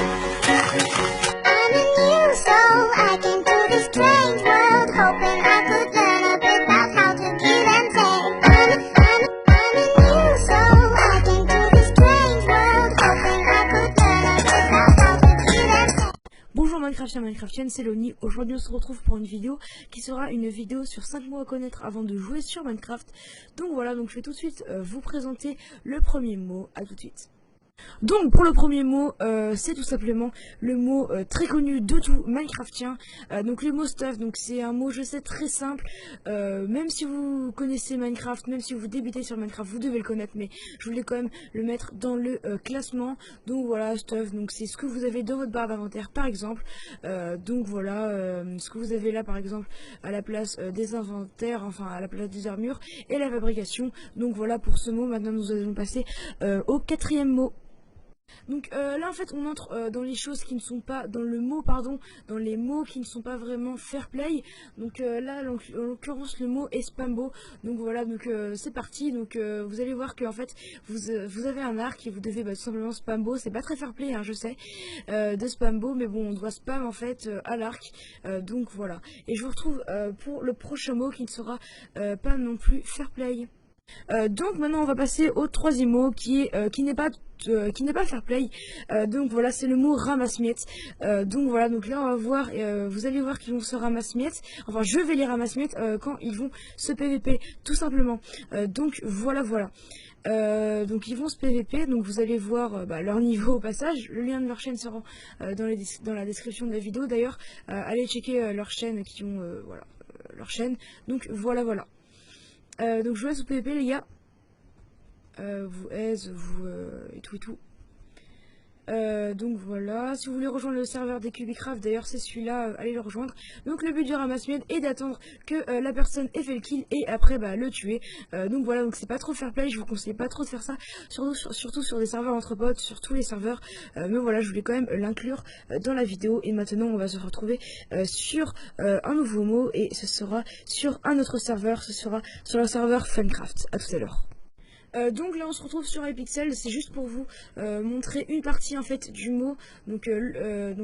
I'm a new soul, I came to this strange world, hoping I could learn a bit about how to give and take. I'm a new soul, I came to this strange world, hoping I could learn a bit about how to give and take. Bonjour Minecraftienne, c'est Loni. Aujourd'hui on se retrouve pour une vidéo qui sera une vidéo sur 5 mots à connaître avant de jouer sur Minecraft. Donc voilà, donc je vais tout de suite vous présenter le premier mot. À tout de suite. Donc pour le premier mot, c'est tout simplement le mot très connu de tout Minecraftien, donc le mot stuff. Donc c'est un mot, je sais, très simple, même si vous connaissez Minecraft, même si vous débutez sur Minecraft, vous devez le connaître, mais je voulais quand même le mettre dans le classement. Donc voilà, stuff, donc c'est ce que vous avez dans votre barre d'inventaire par exemple. Donc voilà, ce que vous avez là par exemple à la place des inventaires, enfin à la place des armures et la fabrication. Donc voilà pour ce mot. Maintenant nous allons passer au quatrième mot. Donc là en fait on entre dans les choses qui ne sont pas, dans le mot pardon, dans les mots qui ne sont pas vraiment fair play. Donc là en l'occurrence le mot est spambo. Donc voilà, donc c'est parti. Donc vous allez voir que en fait vous avez un arc et vous devez tout simplement spambo. C'est pas très fair play hein, je sais, de spambo, mais bon on doit spam en fait à l'arc. Donc voilà, et je vous retrouve pour le prochain mot qui ne sera pas non plus fair play. Donc maintenant on va passer au troisième mot qui n'est pas fair play. Donc voilà, c'est le mot ramasse-miettes. Donc voilà, donc là on va voir, vous allez voir qu'ils vont se ramasse-miettes. Enfin je vais les ramasse-miettes quand ils vont se PVP tout simplement. Donc voilà. Donc ils vont se PVP, donc vous allez voir leur niveau au passage. Le lien de leur chaîne sera dans la description de la vidéo. D'ailleurs allez checker leur chaîne qui ont leur chaîne. Donc voilà. Donc je vous laisse au PVP les gars, vous aise, vous et tout. Donc voilà, si vous voulez rejoindre le serveur des Cubicraft, d'ailleurs c'est celui-là, allez le rejoindre. Donc le but du ramasse-miettes est d'attendre que la personne ait fait le kill et après le tuer. Donc voilà, donc c'est pas trop fair play, je vous conseille pas trop de faire ça, surtout sur des serveurs entre potes, sur tous les serveurs. Mais voilà, je voulais quand même l'inclure dans la vidéo. Et maintenant on va se retrouver sur un nouveau mot, et ce sera sur un autre serveur, ce sera sur le serveur Funcraft. À tout à l'heure. Donc là on se retrouve sur Hypixel, c'est juste pour vous montrer une partie en fait du mot. Donc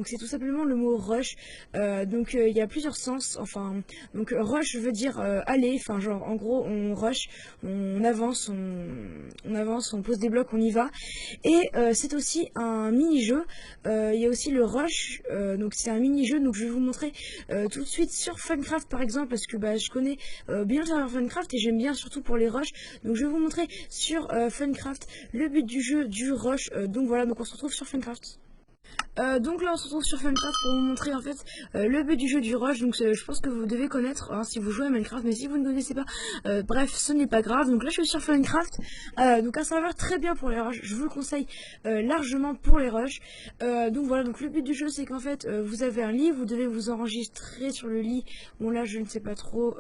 c'est tout simplement le mot rush. Donc il y a plusieurs sens. Enfin donc rush veut dire aller, enfin genre en gros on rush, on avance, on pose des blocs, on y va. Et c'est aussi un mini-jeu. Il y a aussi le rush, donc c'est un mini-jeu. Donc je vais vous montrer tout de suite sur Funcraft par exemple, parce que je connais bien le serveur Funcraft et j'aime bien surtout pour les rushs. Donc je vais vous montrer sur Funcraft le but du jeu du rush. Donc voilà, donc on se retrouve sur Funcraft. Donc là on se retrouve sur Funcraft pour vous montrer en fait le but du jeu du rush. Donc je pense que vous devez connaître hein, si vous jouez à Minecraft, mais si vous ne connaissez pas, bref ce n'est pas grave. Donc là je suis sur Funcraft, donc un serveur très bien pour les rushs, je vous le conseille largement pour les rushs. Donc voilà, donc le but du jeu c'est qu'en fait vous avez un lit, vous devez vous enregistrer sur le lit. Bon là je ne sais pas trop,